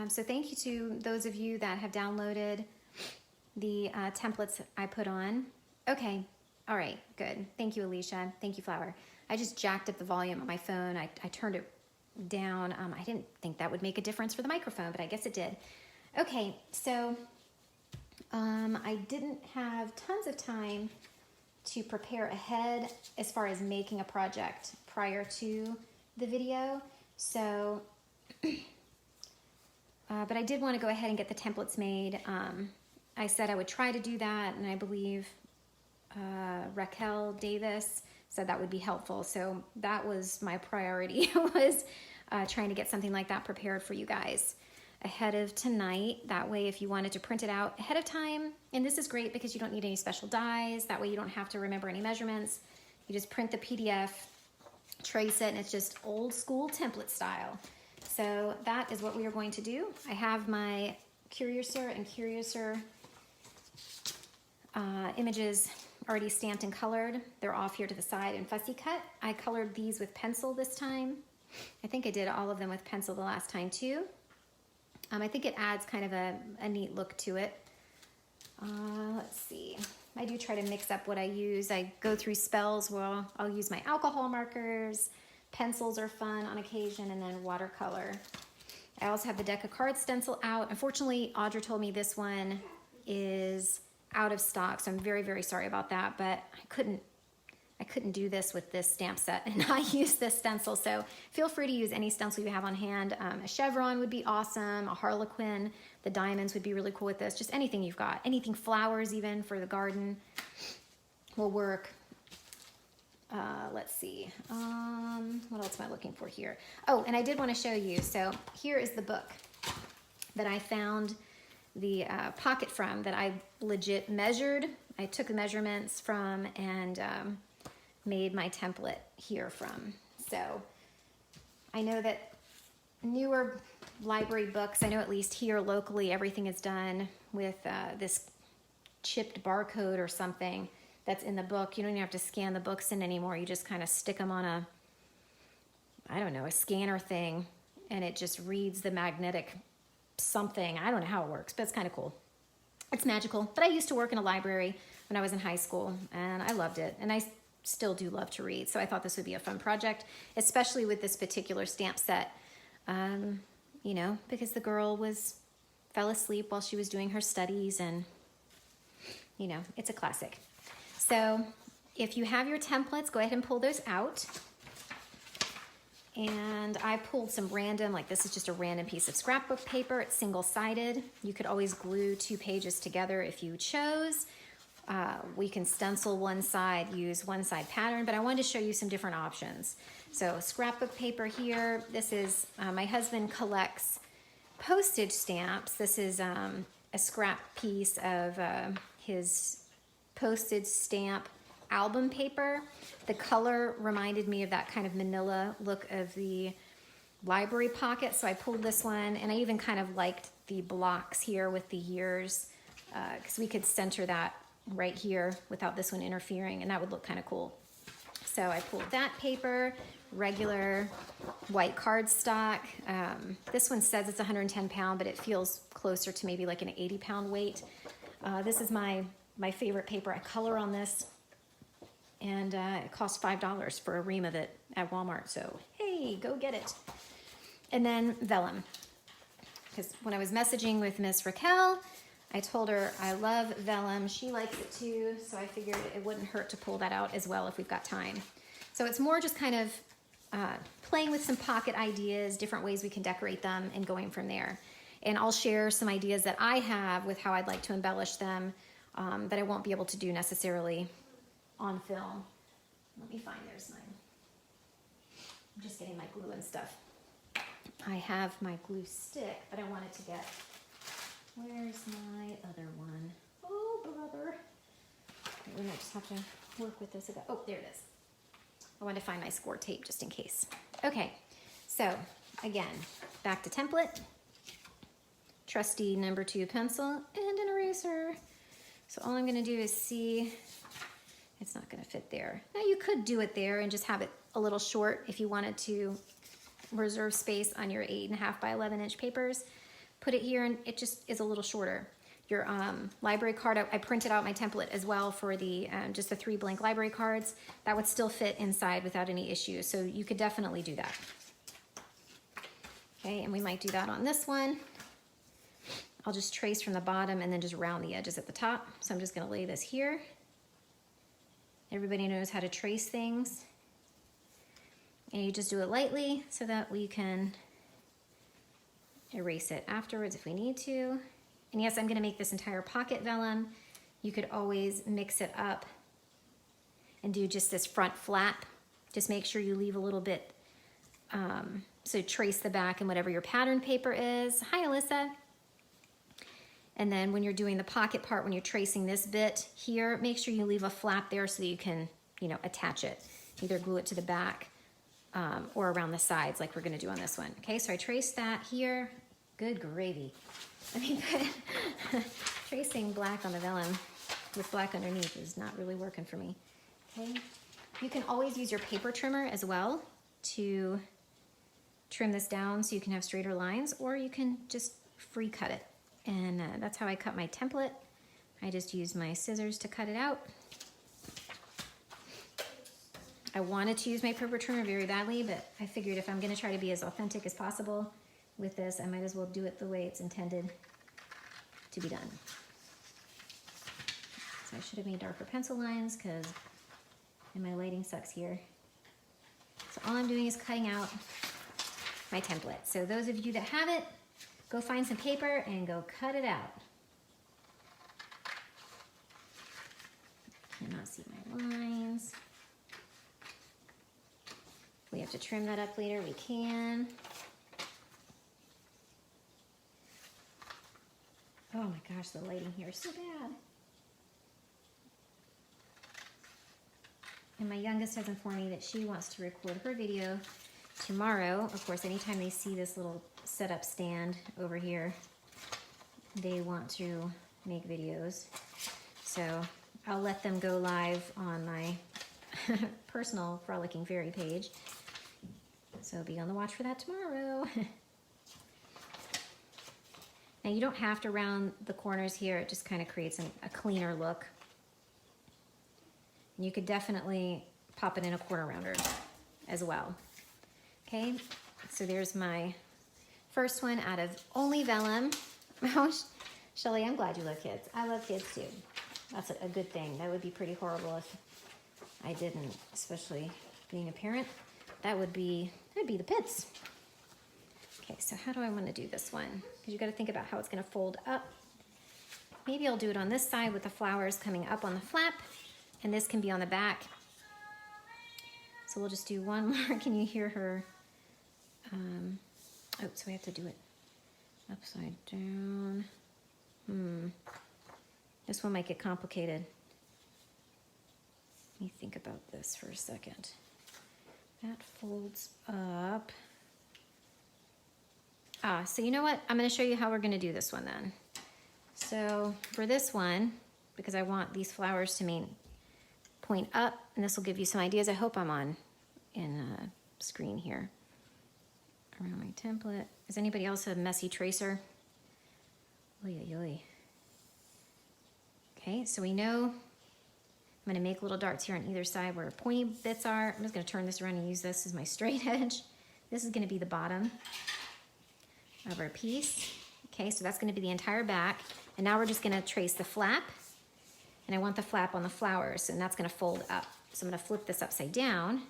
So thank you to those of you that have downloaded the templates I put on. Okay, all right, good. Thank you, Alicia. Thank you, Flower. I just jacked up the volume on my phone. I turned it down. I didn't think that would make a difference for the microphone, but I guess it did. Okay, so I didn't have tons of time to prepare ahead as far as making a project prior to the video. So, but I did want to go ahead and get the templates made. I said I would try to do that, and I believe Raquel Davis said that would be helpful. So that was my priority, was trying to get something like that prepared for you guys ahead of tonight. That way, if you wanted to print it out ahead of time, and this is great because you don't need any special dies. That way you don't have to remember any measurements. You just print the PDF, trace it, and it's just old school template style. So that is what we are going to do. I have my Curiouser and Curiouser images already stamped and colored. They're off here to the side in fussy cut. I colored these with pencil this time. I think I did all of them with pencil the last time too. I think it adds kind of a neat look to it. Let's see. I do try to mix up what I use. I go through spells where I'll use my alcohol markers. Pencils are fun on occasion, and then watercolor. I also have the deck of cards stencil out. Unfortunately, Audra told me this one is out of stock, so I'm very, very sorry about that, but I couldn't do this with this stamp set and not use this stencil, so feel free to use any stencil you have on hand. A chevron would be awesome, a harlequin, the diamonds would be really cool with this, just anything you've got. Anything flowers even for the garden will work. Let's see, what else am I looking for here? Oh, and I did want to show you, so here is the book that I found the pocket from, that I legit measured. I took the measurements from and made my template here from. So I know that newer library books, I know at least here locally, everything is done with this chipped barcode or something that's in the book. You don't even have to scan the books in anymore. You just kind of stick them on a, I don't know, a scanner thing, and it just reads the magnetic something. I don't know how it works, but it's kind of cool. It's magical. But I used to work in a library when I was in high school, and I loved it. And I still do love to read, so I thought this would be a fun project, especially with this particular stamp set, you know, because the girl fell asleep while she was doing her studies, and, you know, it's a classic. So if you have your templates, go ahead and pull those out. And I pulled some random, like this is just a random piece of scrapbook paper. It's single-sided. You could always glue 2 pages together if you chose. We can stencil one side, use one side pattern, but I wanted to show you some different options. So scrapbook paper here. This is, my husband collects postage stamps. This is a scrap piece of his postage stamp album paper. The color reminded me of that kind of manila look of the library pocket, so I pulled this one, and I even kind of liked the blocks here with the years, because we could center that right here without this one interfering, and that would look kind of cool. So I pulled that paper, regular white cardstock. This one says it's 110 pound, but it feels closer to maybe like an 80 pound weight. This is my favorite paper. I color on this, and it cost $5 for a ream of it at Walmart, so hey, go get it. And then vellum, because when I was messaging with Miss Raquel, I told her I love vellum. She likes it too, so I figured it wouldn't hurt to pull that out as well if we've got time. So it's more just kind of playing with some pocket ideas, different ways we can decorate them, and going from there. And I'll share some ideas that I have with how I'd like to embellish them, that I won't be able to do necessarily on film. Let me find, there's mine. I'm just getting my glue and stuff. I have my glue stick, but I wanted to get, where's my other one? Oh, brother. We might just have to work with this. Oh, there it is. I wanted to find my score tape just in case. Okay, so again, back to template. Trusty number 2 pencil and an eraser. So all I'm gonna do is see, it's not gonna fit there. Now you could do it there and just have it a little short if you wanted to reserve space on your 8.5 by 11 inch papers. put it here and it just is a little shorter. Your library card, I printed out my template as well for the just the 3 blank library cards. That would still fit inside without any issues. So you could definitely do that. Okay, and we might do that on this one. I'll just trace from the bottom and then just round the edges at the top. So I'm just gonna lay this here. Everybody knows how to trace things. And you just do it lightly so that we can erase it afterwards if we need to. And yes, I'm gonna make this entire pocket vellum. You could always mix it up and do just this front flap. Just make sure you leave a little bit, so trace the back and whatever your pattern paper is. Hi, Alyssa. And then when you're doing the pocket part, when you're tracing this bit here, make sure you leave a flap there so that you can, attach it. Either glue it to the back or around the sides like we're gonna do on this one. Okay, so I traced that here. Good gravy. I mean, tracing black on the vellum with black underneath is not really working for me. Okay, you can always use your paper trimmer as well to trim this down so you can have straighter lines, or you can just free cut it. And that's how I cut my template. I just use my scissors to cut it out. I wanted to use my paper trimmer very badly, but I figured if I'm gonna try to be as authentic as possible with this, I might as well do it the way it's intended to be done. So I should have made darker pencil lines because my lighting sucks here. So all I'm doing is cutting out my template. So those of you that have it, go find some paper and go cut it out. Cannot see my lines. If we have to trim that up later, we can. Oh my gosh, the lighting here is so bad. And my youngest has informed me that she wants to record her video tomorrow. Of course, anytime they see this little setup stand over here, they want to make videos. So I'll let them go live on my personal Frolicking Fairy page. So be on the watch for that tomorrow. Now you don't have to round the corners here, it just kind of creates a cleaner look. And you could definitely pop it in a quarter rounder as well. Okay, so there's my first one out of only vellum. Oh, Shelly, I'm glad you love kids. I love kids too. That's a good thing. That would be pretty horrible if I didn't, especially being a parent. That'd be the pits. Okay, so how do I want to do this one? Because you got to think about how it's going to fold up. Maybe I'll do it on this side with the flowers coming up on the flap, and this can be on the back. So we'll just do one more. Can you hear her? Oh, so we have to do it upside down. This one might get complicated. Let me think about this for a second. That folds up. So you know what? I'm going to show you how we're going to do this one then. So for this one, because I want these flowers to point up, and this will give you some ideas. I hope I'm on in screen here. Around my template. Does anybody else have a messy tracer? Oy, oy, oy. Okay, so we know I'm going to make little darts here on either side where pointy bits are. I'm just going to turn this around and use this as my straight edge. This is going to be the bottom of our piece. Okay, so that's going to be the entire back. And now we're just going to trace the flap. And I want the flap on the flowers, and that's going to fold up. So I'm going to flip this upside down.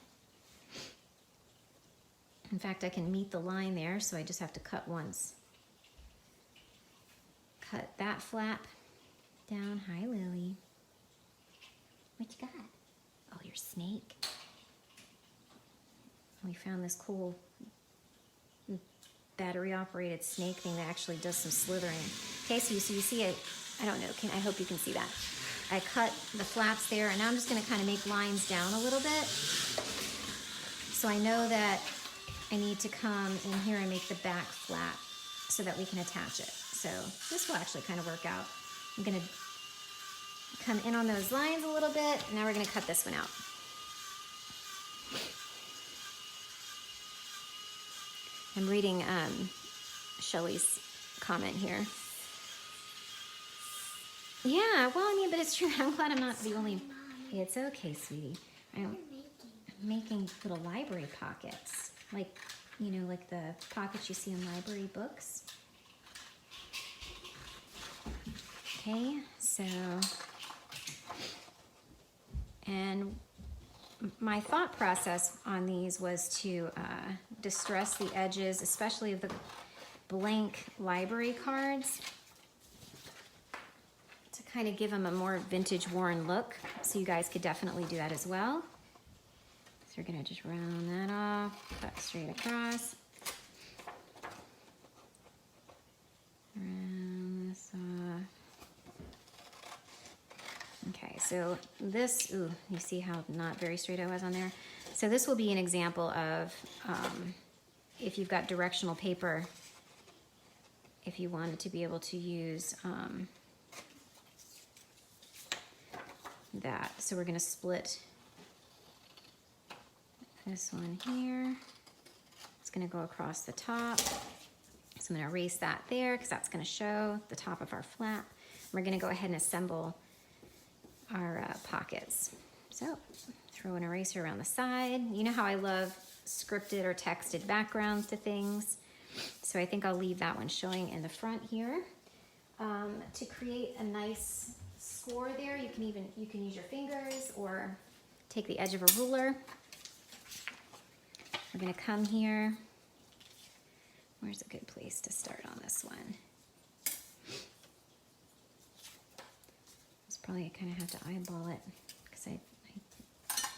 In fact, I can meet the line there, so I just have to cut once. Cut that flap down. Hi, Lily. What you got? Oh, your snake. We found this cool battery-operated snake thing that actually does some slithering. Okay, so you see it. I don't know. I hope you can see that. I cut the flaps there, and now I'm just going to kind of make lines down a little bit. So I know that I need to come in here and make the back flat so that we can attach it. So this will actually kind of work out. I'm going to come in on those lines a little bit. And now we're going to cut this one out. I'm reading Shelly's comment here. Yeah, well, I mean, but it's true. I'm glad I'm not the only. It's okay, sweetie. I'm making little library pockets, like, you know, like the pockets you see in library books. Okay, so, and my thought process on these was to distress the edges, especially of the blank library cards, to kind of give them a more vintage worn look. So you guys could definitely do that as well. So we're gonna just round that off, cut straight across. Round this off. Okay, so this, ooh, you see how not very straight I was on there? So this will be an example of if you've got directional paper, if you wanted to be able to use that. So we're gonna split this one here. It's gonna go across the top. So I'm gonna erase that there because that's gonna show the top of our flap. We're gonna go ahead and assemble our pockets. So throw an eraser around the side. You know how I love scripted or texted backgrounds to things. So I think I'll leave that one showing in the front here. To create a nice score there, you can use your fingers or take the edge of a ruler. We're gonna come here. Where's a good place to start on this one? Probably I kind of have to eyeball it because I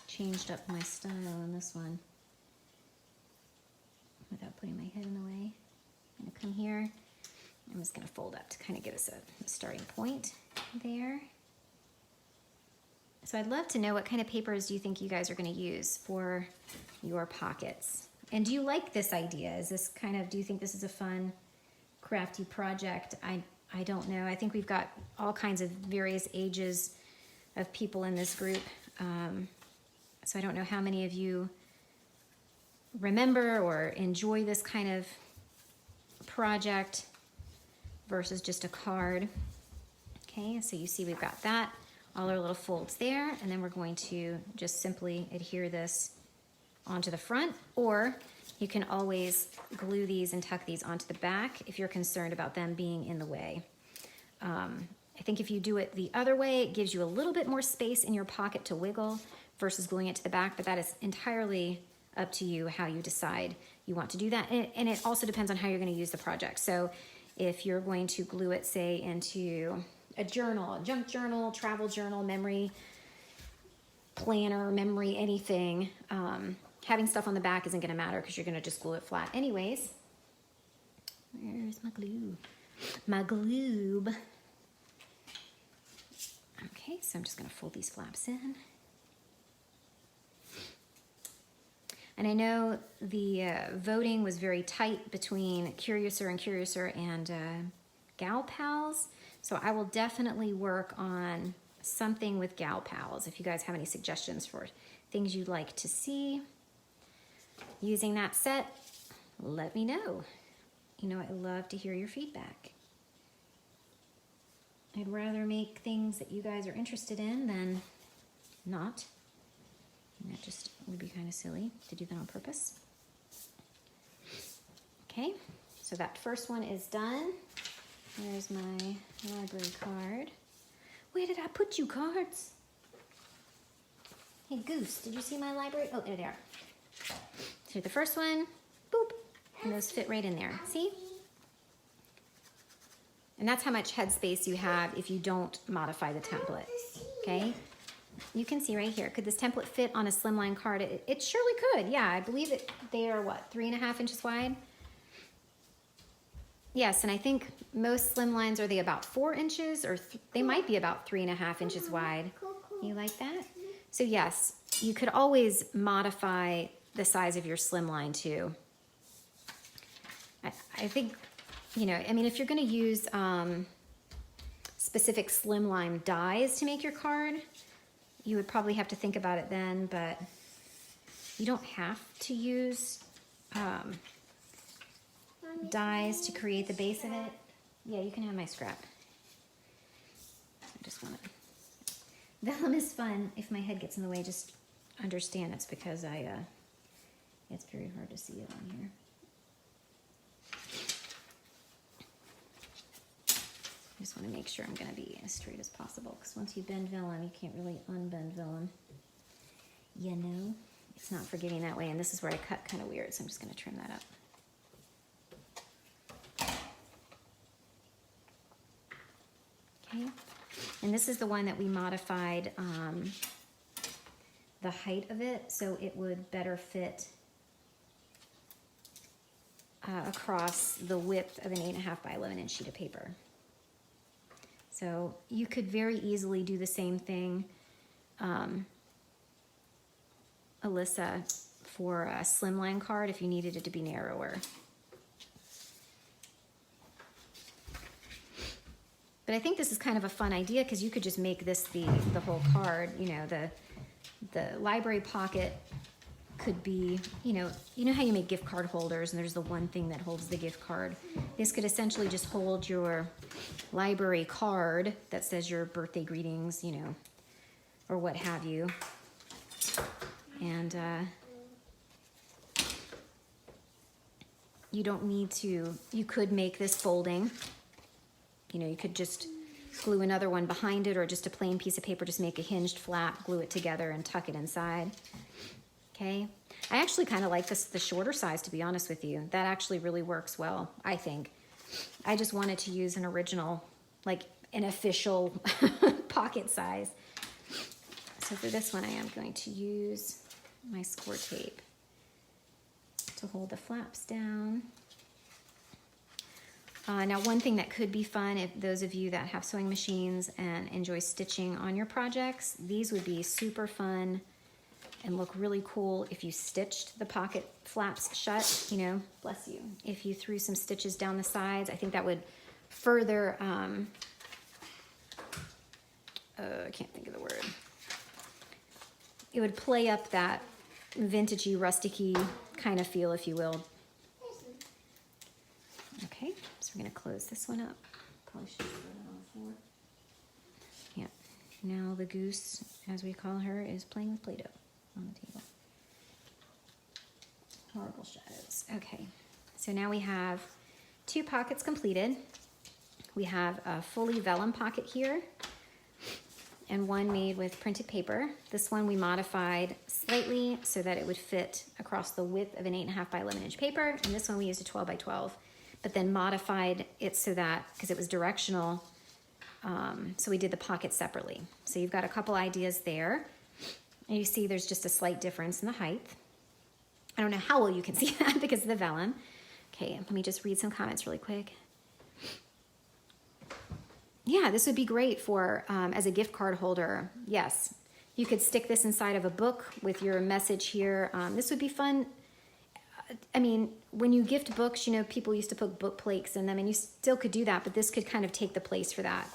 changed up my style on this one without putting my head in the way. I'm gonna come here. I'm just gonna fold up to kind of give us a starting point there. So I'd love to know what kind of papers do you think you guys are gonna use for your pockets? And do you like this idea? Is this kind of, do you think this is a fun, crafty project? I don't know. I think we've got all kinds of various ages of people in this group. So I don't know how many of you remember or enjoy this kind of project versus just a card. Okay, so you see we've got that, all our little folds there, and then we're going to just simply adhere this onto the front, or you can always glue these and tuck these onto the back if you're concerned about them being in the way. I think if you do it the other way, it gives you a little bit more space in your pocket to wiggle versus gluing it to the back, but that is entirely up to you how you decide you want to do that. And it also depends on how you're going to use the project. So if you're going to glue it, say, into a journal, a junk journal, travel journal, memory planner, memory, anything, having stuff on the back isn't going to matter because you're going to just glue it flat anyways. Where's my glue? My glue. Okay, so I'm just going to fold these flaps in. And I know the voting was very tight between Curiouser and Gal Pals. So I will definitely work on something with Gal Pals. If you guys have any suggestions for things you'd like to see using that set, let me know. You know, I love to hear your feedback. I'd rather make things that you guys are interested in than not. And that just would be kind of silly to do that on purpose. Okay, so that first one is done. There's my library card. Where did I put you, cards? Hey, Goose, did you see my library? Oh, there they are. So the first one, boop, and those fit right in there. See? And that's how much headspace you have if you don't modify the template, okay? You can see right here, could this template fit on a slimline card? It surely could, yeah. I believe they are, what, 3.5 inches wide? Yes, and I think most slimlines, are they about 4 inches? Or they might be about 3.5 inches wide. You like that? So yes, you could always modify the size of your slimline too. I think, you know, I mean, if you're gonna use specific slimline dies to make your card, you would probably have to think about it then, but you don't have to use dies to create the base of it. Yeah, you can have my scrap. I just want to. Vellum is fun. If my head gets in the way, just understand it's because it's very hard to see it on here. I just want to make sure I'm going to be as straight as possible, because once you bend vellum, you can't really unbend vellum. You know, it's not forgiving that way, and this is where I cut kind of weird, so I'm just going to trim that up. Okay, and this is the one that we modified the height of it so it would better fit across the width of an 8.5 by 11 inch sheet of paper. So you could very easily do the same thing, Alyssa, for a slimline card if you needed it to be narrower. But I think this is kind of a fun idea because you could just make this the whole card. You know, the library pocket could be, you know how you make gift card holders and there's the one thing that holds the gift card. This could essentially just hold your library card that says your birthday greetings, you know, or what have you. And you don't need to, you could make this folding. You know, you could just glue another one behind it, or just a plain piece of paper, just make a hinged flap, glue it together and tuck it inside. Okay, I actually kind of like the shorter size, to be honest with you. That actually really works well, I think. I just wanted to use an original, like an official pocket size. So for this one, I am going to use my score tape to hold the flaps down. Now, one thing that could be fun, if those of you that have sewing machines and enjoy stitching on your projects, these would be super fun and look really cool if you stitched the pocket flaps shut, you know, bless you. If you threw some stitches down the sides, I think that would further, I can't think of the word. It would play up that vintagey, rusticy kind of feel, if you will. Okay, so we're gonna close this one up. Probably should put it on the floor. Yeah, now the goose, as we call her, is playing with Play-Doh on the table. Horrible shadows. Okay, so now we have 2 pockets completed. We have a fully vellum pocket here and one made with printed paper. This one we modified slightly so that it would fit across the width of an 8.5 by 11 inch paper, and this one we used a 12 by 12, but then modified it so that, because it was directional, so we did the pocket separately. So you've got a couple ideas there. And you see there's just a slight difference in the height. I don't know how well you can see that because of the vellum. Okay, let me just read some comments really quick. Yeah, this would be great for, as a gift card holder. Yes, you could stick this inside of a book with your message here. This would be fun. I mean, when you gift books, you know, people used to put book plates in them, and you still could do that, but this could kind of take the place for that.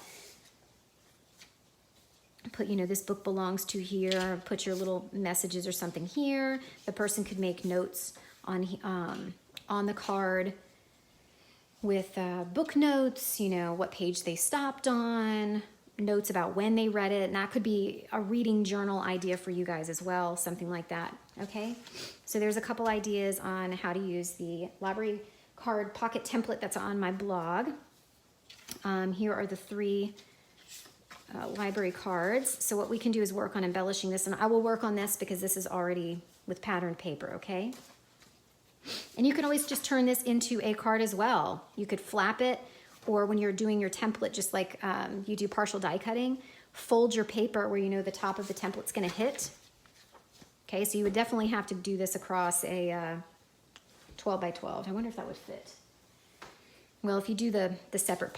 Put, you know, this book belongs to here, put your little messages or something here. The person could make notes on the card with book notes, you know, what page they stopped on, notes about when they read it, and that could be a reading journal idea for you guys as well, something like that, okay? So there's a couple ideas on how to use the library card pocket template that's on my blog. Here are the 3 library cards. So what we can do is work on embellishing this, and I will work on this because this is already with patterned paper, okay? And you can always just turn this into a card as well. You could flap it, or when you're doing your template, just like you do partial die cutting, fold your paper where you know the top of the template's gonna hit. Okay, so you would definitely have to do this across a 12 by 12. I wonder if that would fit. Well, if you do the separate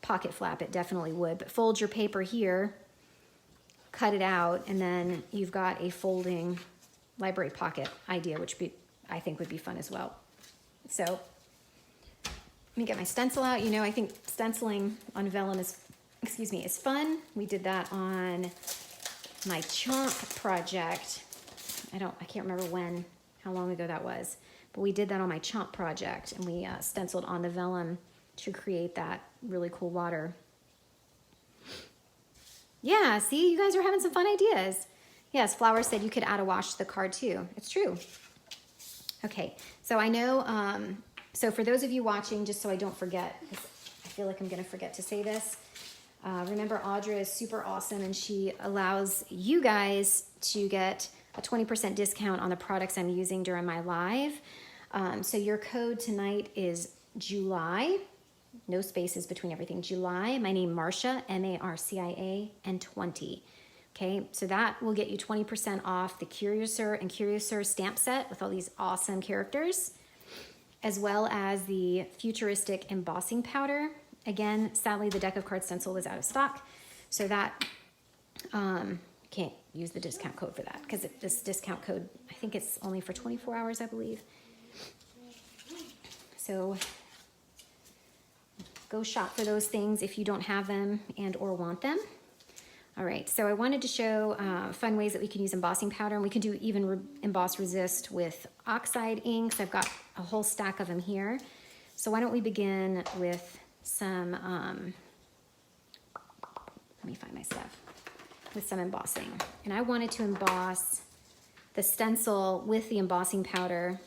pocket flap, it definitely would. But fold your paper here, cut it out, and then you've got a folding library pocket idea, which I think would be fun as well. So let me get my stencil out. You know, I think stenciling on vellum is fun. We did that on my chomp project. I can't remember how long ago that was. But we did that on my chomp project, and we stenciled on the vellum to create that really cool water. Yeah, see, you guys are having some fun ideas. Yes, Flower said you could add a wash to the card too. It's true. Okay, so I know, so for those of you watching, just so I don't forget, because I feel like I'm gonna forget to say this, remember Audra is super awesome and she allows you guys to get a 20% discount on the products I'm using during my live. So your code tonight is July, no spaces between everything, July, my name Marcia, M-A-R-C-I-A, and 20. Okay, so that will get you 20% off the Curiouser and Curiouser stamp set with all these awesome characters, as well as the futuristic embossing powder. Again, sadly, the deck of card stencil was out of stock, so that can't use the discount code for that because this discount code, I think it's only for 24 hours, I believe. So go shop for those things if you don't have them and or want them. All right, so I wanted to show fun ways that we can use embossing powder, and we can do even emboss resist with oxide inks. I've got a whole stack of them here. So why don't we begin with some, let me find my stuff, with some embossing. And I wanted to emboss the stencil with the embossing powder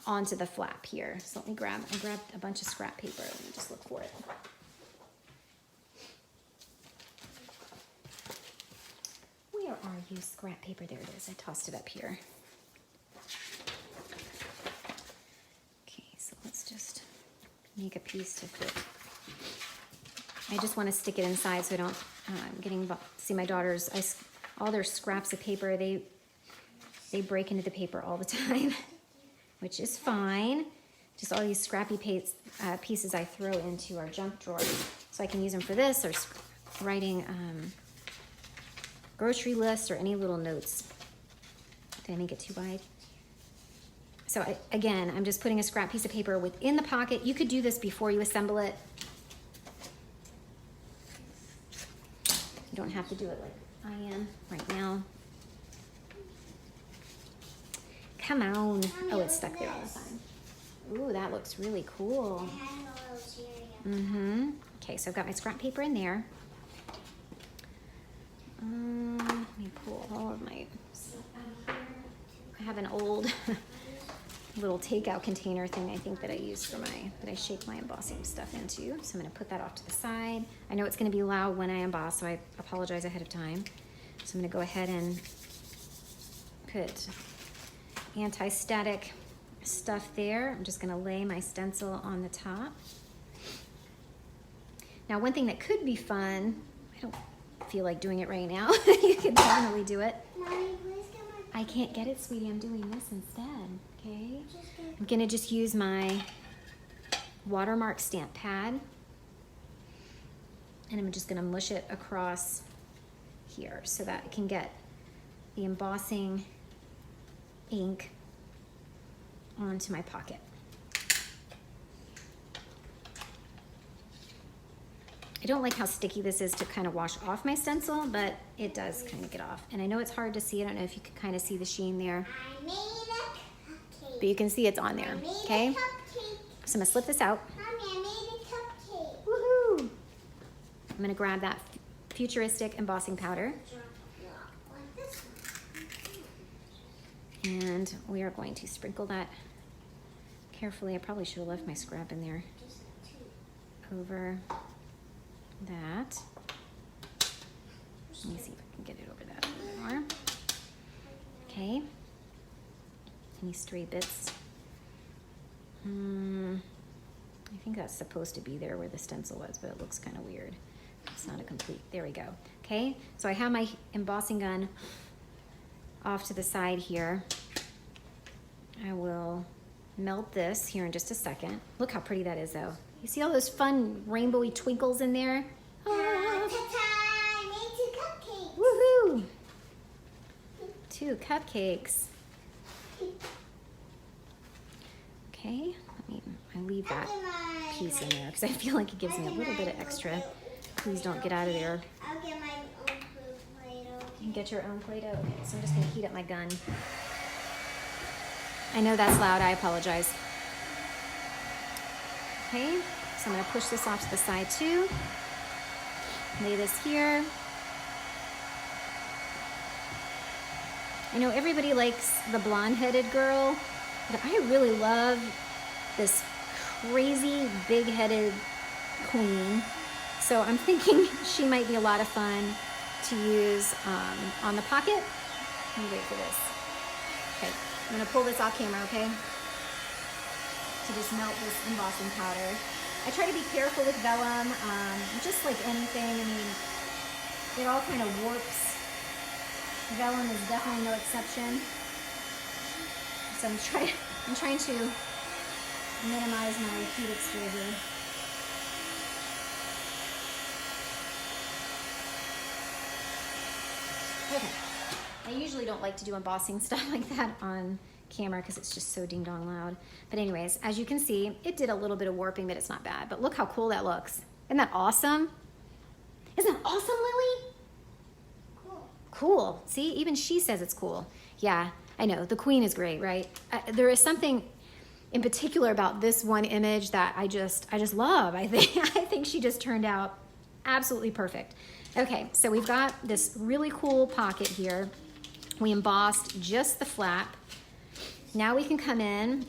onto the flap here. So let me I grabbed a bunch of scrap paper. Let me just look for it. Where are you, scrap paper? There it is. I tossed it up here. Okay, so let's just make a piece to fit. I just want to stick it inside so I don't see my daughters, all their scraps of paper, they break into the paper all the time, which is fine. Just all these scrappy pieces I throw into our junk drawer. So I can use them for this or writing grocery lists or any little notes. Did I make it too wide? So again, I'm just putting a scrap piece of paper within the pocket. You could do this before you assemble it. You don't have to do it like I am right now. Come on. Oh, it's stuck there all the time. Ooh, that looks really cool. Okay, so I've got my scrap paper in there. Let me pull all of my stuff out of here. I have an old little takeout container thing I think that I use for that I shake my embossing stuff into. So I'm gonna put that off to the side. I know it's gonna be loud when I emboss, so I apologize ahead of time. So I'm gonna go ahead and put anti-static stuff there. I'm just gonna lay my stencil on the top. Now, one thing that could be fun, I don't feel like doing it right now. You can definitely do it. Mommy, please get my... I can't get it, sweetie. I'm doing this instead, okay? I'm gonna just use my watermark stamp pad, and I'm just gonna mush it across here so that I can get the embossing ink onto my pocket. I don't like how sticky this is to kind of wash off my stencil, but it does kind of get off. And I know it's hard to see. I don't know if you can kind of see the sheen there. I made a cupcake. But you can see it's on there, okay? So I'm gonna slip this out. Mommy, I made a cupcake. Woohoo! I'm gonna grab that futuristic embossing powder. Like this one. And we are going to sprinkle that carefully. I probably should have left my scrap in there. Just two. Over that. Let me see if I can get it over that a little more. Okay. Any stray bits? I think that's supposed to be there where the stencil was, but it looks kind of weird. It's not a complete, there we go. Okay, so I have my embossing gun off to the side here. I will melt this here in just a second. Look how pretty that is though. You see all those fun rainbowy twinkles in there? Ah. Ta-ta! I made 2 cupcakes. Woohoo! 2 cupcakes. Okay, I leave that piece in there because I feel like it gives me a little bit of extra. Please don't get out of there. I'll get my own Play-Doh. You can get your own Play-Doh. Okay, so I'm just gonna heat up my gun. I know that's loud, I apologize. Okay, so I'm gonna push this off to the side too. Lay this here. I know everybody likes the blonde-headed girl, but I really love this crazy big-headed queen. So I'm thinking she might be a lot of fun to use on the pocket. Let me wait for this. Okay, I'm gonna pull this off camera, okay? To just melt this embossing powder. I try to be careful with vellum, just like anything. I mean, it all kind of warps. Vellum is definitely no exception. So I'm trying to minimize my heat exposure. Okay. I usually don't like to do embossing stuff like that on camera because it's just so ding dong loud. But anyways, as you can see, it did a little bit of warping, but it's not bad. But look how cool that looks. Isn't that awesome? Isn't that awesome, Lily? Cool. See, even she says it's cool. Yeah, I know. The queen is great, right? There is something in particular about this one image that I just love. I think she just turned out absolutely perfect. Okay, so we've got this really cool pocket here. We embossed just the flap. Now we can come in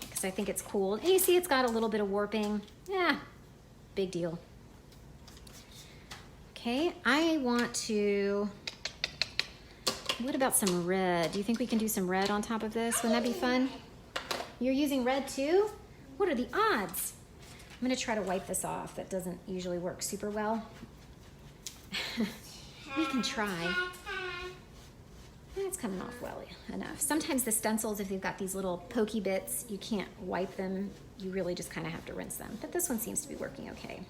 because I think it's cool. And you see it's got a little bit of warping. Yeah, big deal. Okay, I want to... What about some red? Do you think we can do some red on top of this? Wouldn't that be fun? You're using red too? What are the odds? I'm gonna try to wipe this off. That doesn't usually work super well. We can try. It's coming off well enough. Sometimes the stencils, if they've got these little pokey bits, you can't wipe them. You really just kind of have to rinse them. But this one seems to be working okay.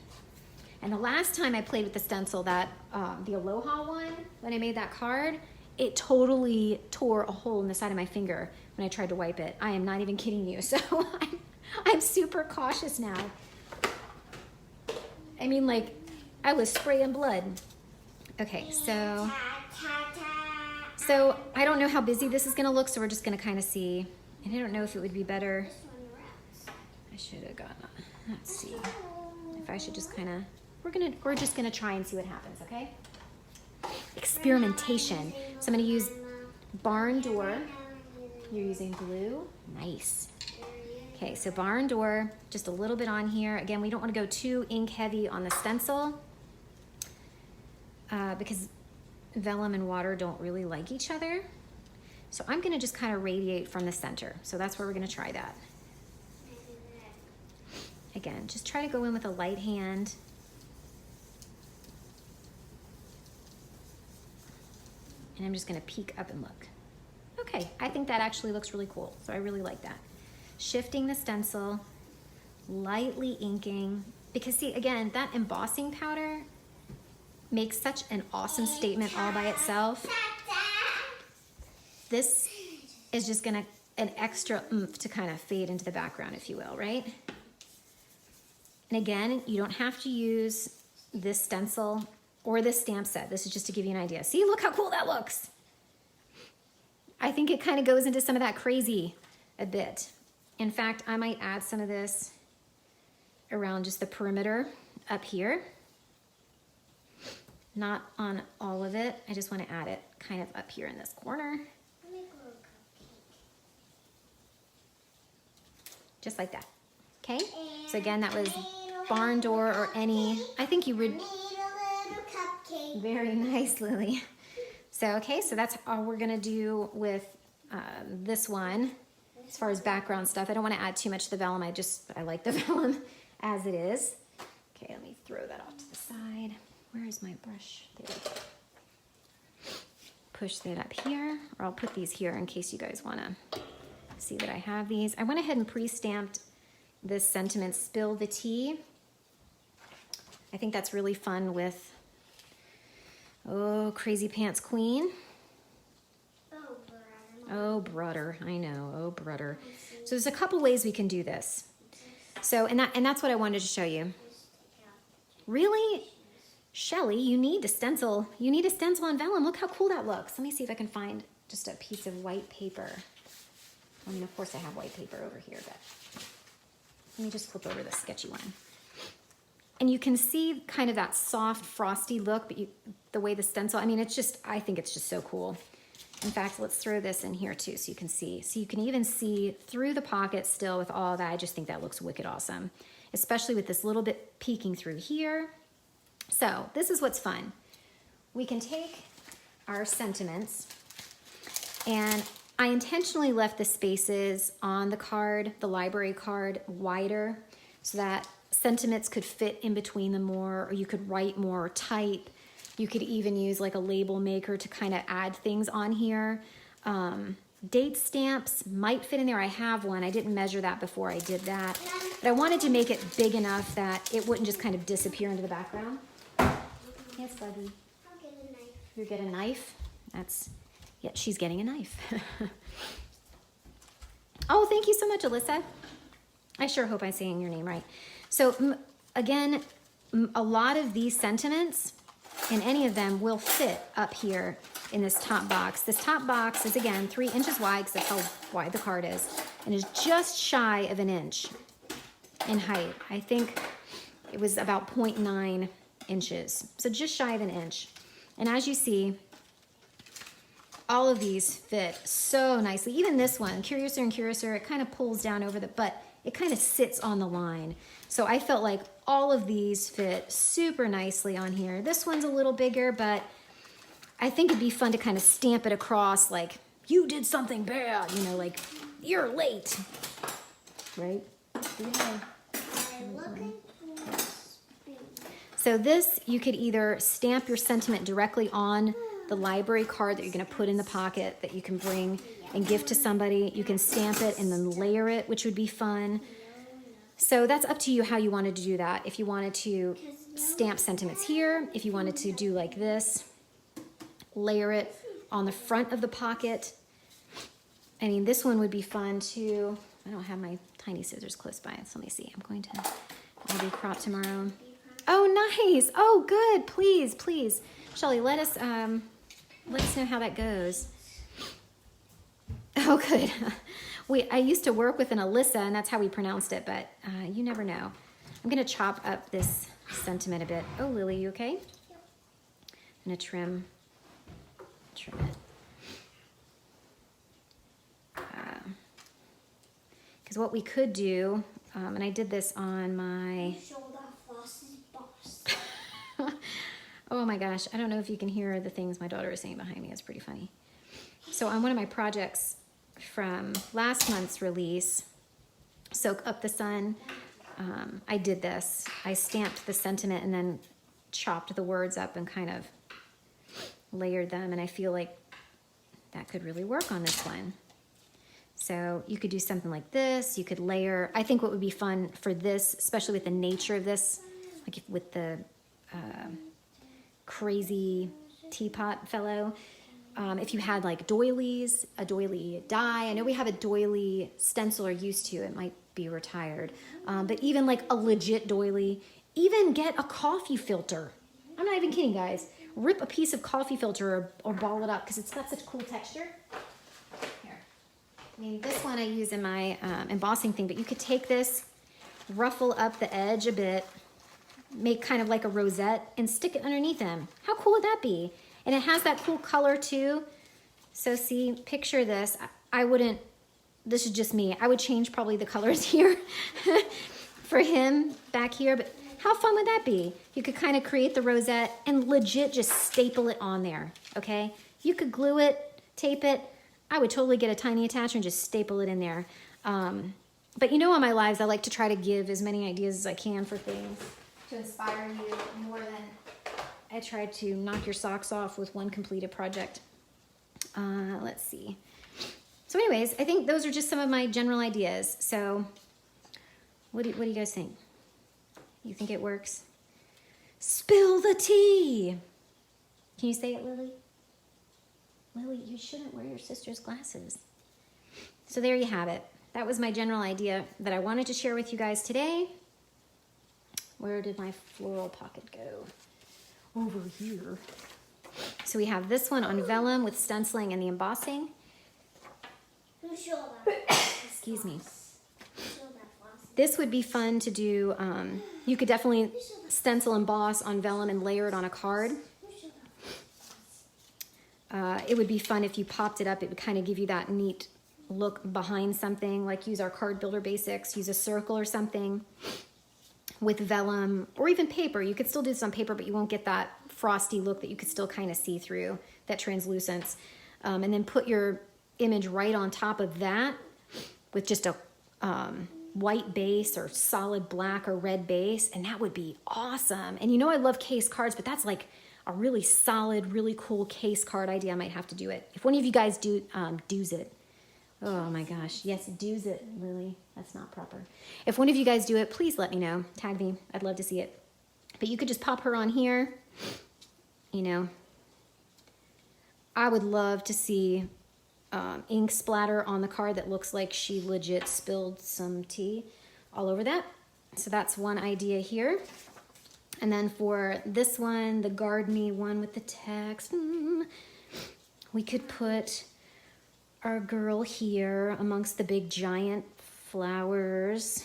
And the last time I played with the stencil, that the Aloha one, when I made that card, it totally tore a hole in the side of my finger when I tried to wipe it. I am not even kidding you. So I'm super cautious now. I mean, like, I was spraying blood. Okay, so I don't know how busy this is gonna look, so we're just gonna kind of see. And I don't know if it would be better. I should have gone, let's see. If I should just kind of, we're just gonna try and see what happens, okay? Experimentation. So I'm gonna use barn door. You're using blue, nice. Okay, so barn door, just a little bit on here. Again, we don't wanna go too ink heavy on the stencil because vellum and water don't really like each other. So I'm gonna just kind of radiate from the center. So that's where we're gonna try that. Again, just try to go in with a light hand. And I'm just gonna peek up and look. Okay, I think that actually looks really cool. So I really like that. Shifting the stencil, lightly inking, because see, again, that embossing powder makes such an awesome statement all by itself. This is just gonna, an extra oomph to kind of fade into the background, if you will, right? And again, you don't have to use this stencil or this stamp set. This is just to give you an idea. See, look how cool that looks. I think it kind of goes into some of that crazy a bit. In fact, I might add some of this around just the perimeter up here. Not on all of it. I just want to add it kind of up here in this corner. Just like that. Okay? So again, that was barn door or any, I think you would. Very nice, Lily. So, okay, so that's all we're gonna do with this one. As far as background stuff, I don't wanna add too much to the vellum. I like the vellum as it is. Okay, let me throw that off to the side. Where is my brush? There we go. Push that up here, or I'll put these here in case you guys wanna see that I have these. I went ahead and pre-stamped this sentiment, spill the tea. I think that's really fun with, oh, Crazy Pants Queen. Oh, brother, I know, oh, brother. So there's a couple ways we can do this. So, and that's what I wanted to show you. Really? Shelly, you need a stencil. You need a stencil on vellum. Look how cool that looks. Let me see if I can find just a piece of white paper. I mean, of course I have white paper over here, but Let me just flip over the sketchy one. And you can see kind of that soft, frosty look, but the way the stencil, I mean, it's just, I think it's just so cool. In fact, let's throw this in here too so you can see. So you can even see through the pocket still with all of that. I just think that looks wicked awesome, especially with this little bit peeking through here. So this is what's fun. We can take our sentiments, and I intentionally left the spaces on the card, the library card, wider so that sentiments could fit in between them more, or you could write more or type. You could even use like a label maker to kind of add things on here. Date stamps might fit in there. I have one. I didn't measure that before I did that. But I wanted to make it big enough that it wouldn't just kind of disappear into the background. Yes, Buggy. I'll get a knife. You get a knife? That's, yeah, she's getting a knife. Oh, thank you so much, Alyssa. I sure hope I'm saying your name right. So again, a lot of these sentiments and any of them will fit up here in this top box. This top box is again 3 inches wide because that's how wide the card is, and is just shy of an inch in height. I think it was about 0.9 inches, so just shy of an inch. And as you see, all of these fit so nicely. Even this one, Curiouser and Curiouser, it kind of pulls down over the, but it kind of sits on the line. So I felt like all of these fit super nicely on here. This one's a little bigger, but I think it'd be fun to kind of stamp it across like, you did something bad, you know, like, you're late, right? Yeah. I'm looking for a spoon. So this, you could either stamp your sentiment directly on the library card that you're gonna put in the pocket that you can bring and give to somebody. You can stamp it and then layer it, which would be fun. So that's up to you how you wanted to do that. If you wanted to stamp sentiments here, if you wanted to do like this, layer it on the front of the pocket. I mean, this one would be fun too. I don't have my tiny scissors close by, so let me see. I'm going to, I'll be cropped tomorrow. Oh, nice. Oh, good. Please, please. Shelly, let us know how that goes. Oh, good. I used to work with an Alyssa, and that's how we pronounced it, but you never know. I'm going to chop up this sentiment a bit. Oh, Lily, you okay? Yep. I'm going to trim it. Because what we could do, and I did this on my... Shoulder Floss's boss. Oh my gosh, I don't know if you can hear the things my daughter is saying behind me. It's pretty funny. So on one of my projects from last month's release, Soak Up the Sun, I did this. I stamped the sentiment and then chopped the words up and kind of layered them, and I feel like that could really work on this one. So you could do something like this. You could layer. I think what would be fun for this, especially with the nature of this, like with the crazy teapot fellow, if you had like doilies, a doily die. I know we have a doily stencil or used to. It might be retired. But even like a legit doily, even get a coffee filter. I'm not even kidding, guys. Rip a piece of coffee filter or ball it up because it's got such cool texture. Here. I mean, this one I use in my embossing thing, but you could take this, ruffle up the edge a bit, make kind of like a rosette and stick it underneath them. How cool would that be? And it has that cool color too. So see, picture this. I wouldn't, this is just me. I would change probably the colors here for him back here, but how fun would that be? You could kind of create the rosette and legit just staple it on there, okay? You could glue it, tape it. I would totally get a tiny attacher and just staple it in there. But you know, on my lives, I like to try to give as many ideas as I can for things to inspire you more than I try to knock your socks off with one completed project. Let's see. So anyways, I think those are just some of my general ideas. So what do you guys think? You think it works? Spill the tea. Can you say it, Lily? Lily, you shouldn't wear your sister's glasses. So there you have it. That was my general idea that I wanted to share with you guys today. Where did my floral pocket go? Over here. So we have this one on vellum with stenciling and the embossing. Who's shoulder? Excuse me. Shoulder Floss's This would be fun to do. You could definitely stencil emboss on vellum and layer it on a card. It would be fun if you popped it up. It would kind of give you that neat look behind something, like use our card builder basics, use a circle or something with vellum or even paper. You could still do this on paper, but you won't get that frosty look that you could still kind of see through, that translucence. And then put your image right on top of that with just a white base or solid black or red base, and that would be awesome. And you know I love case cards, but that's like a really solid, really cool case card idea. I might have to do it. If one of you guys does it. Oh my gosh. Yes, do's it, Lily. That's not proper. If one of you guys do it, please let me know. Tag me. I'd love to see it. But you could just pop her on here. You know, I would love to see ink splatter on the card that looks like she legit spilled some tea all over that. So that's one idea here. And then for this one, the garden-y one with the text, we could put our girl here amongst the big giant flowers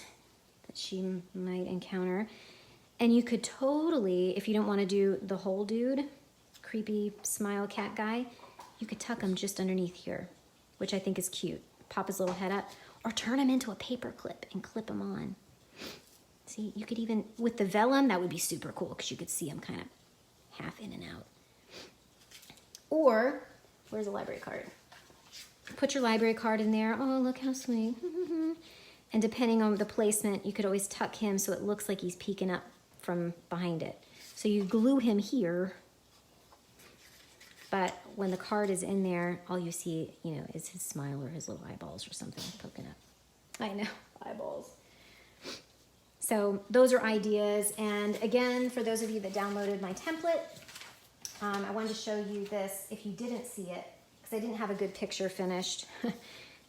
that she might encounter. And you could totally, if you don't want to do the whole dude, creepy smile cat guy, you could tuck him just underneath here, which I think is cute. Pop his little head up, or turn him into a paper clip and clip him on. See, you could even, with the vellum, that would be super cool because you could see him kind of half in and out. Or, where's a library card? Put your library card in there. Oh, look how sweet. And depending on the placement, you could always tuck him so it looks like he's peeking up from behind it. So you glue him here, but when the card is in there, all you see, you know, is his smile or his little eyeballs or something poking up. I know, eyeballs. So those are ideas. And again, for those of you that downloaded my template, I wanted to show you this if you didn't see it, because I didn't have a good picture finished.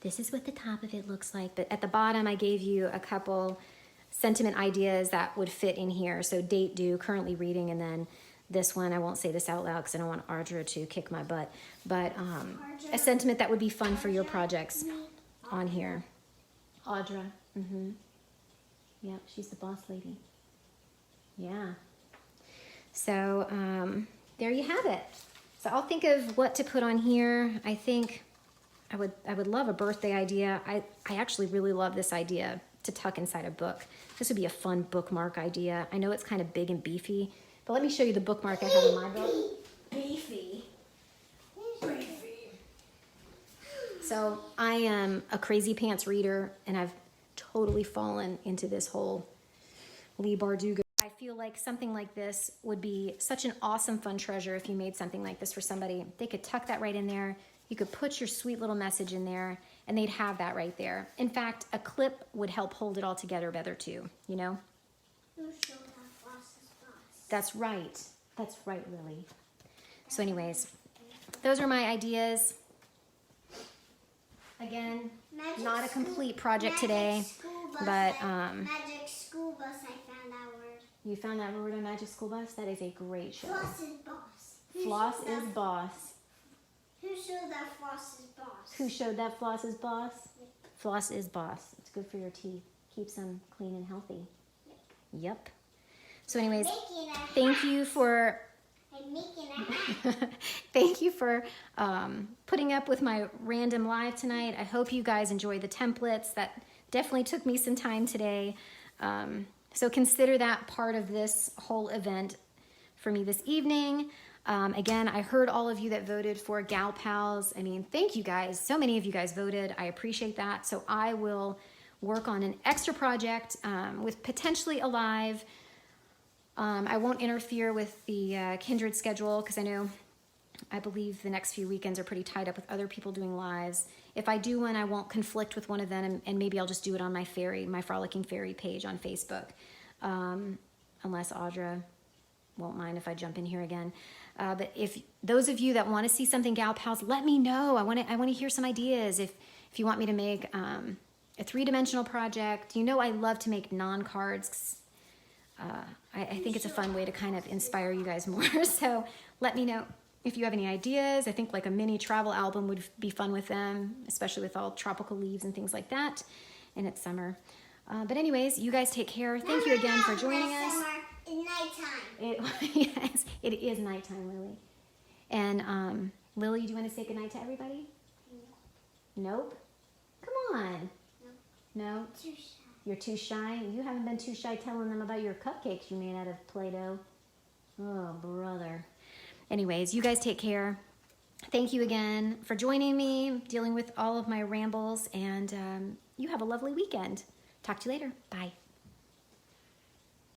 This is what the top of it looks like. But at the bottom, I gave you a couple sentiment ideas that would fit in here. So date, due, currently reading, and then this one, I won't say this out loud because I don't want Audra to kick my butt, but a sentiment that would be fun for your projects on here. Audra, yeah, she's the boss lady. Yeah. So there you have it. So I'll think of what to put on here. I think I would love a birthday idea. I actually really love this idea to tuck inside a book. This would be a fun bookmark idea. I know it's kind of big and beefy, but let me show you the bookmark I have in my book. Beefy. So I am a crazy pants reader, and I've totally fallen into this whole Lee Bardugo. I feel like something like this would be such an awesome fun treasure if you made something like this for somebody. They could tuck that right in there. You could put your sweet little message in there, and they'd have that right there. In fact, a clip would help hold it all together better too, you know? That's right. That's right, Lily. So anyways, those are my ideas. Again, not a complete project today, but Magic school bus, I found that word. You found that word on Magic School Bus? That is a great show. Floss is boss. Floss is boss. Who showed that floss is boss? Who showed that floss is boss? Yep. Floss is boss. It's good for your teeth. Keeps them clean and healthy. Yep. So anyways, thank you for thank you for putting up with my random live tonight. I hope you guys enjoy the templates. That definitely took me some time today. So consider that part of this whole event for me this evening. Again, I heard all of you that voted for Gal Pals. I mean, thank you guys. So many of you guys voted. I appreciate that. So I will work on an extra project with potentially a live. I won't interfere with the Kindred schedule because I believe the next few weekends are pretty tied up with other people doing lives. If I do one, I won't conflict with one of them, and maybe I'll just do it on my Frolicking Fairy page on Facebook, unless Audra won't mind if I jump in here again. But if those of you that want to see something Gal Pals, let me know. I want to hear some ideas. If you want me to make a 3-dimensional project, I love to make non-cards. I think it's a fun way to kind of inspire you guys more. So let me know if you have any ideas. I think like a mini travel album would be fun with them, especially with all tropical leaves and things like that. And it's summer. But anyways, you guys take care. Thank you again for joining us. It's nighttime. Yes, it is nighttime, Lily. And Lily, do you want to say goodnight to everybody? Nope. Come on. No? Too shy. You're too shy? You haven't been too shy telling them about your cupcakes you made out of Play-Doh. Oh, brother. Anyways, you guys take care. Thank you again for joining me, dealing with all of my rambles, and you have a lovely weekend. Talk to you later. Bye.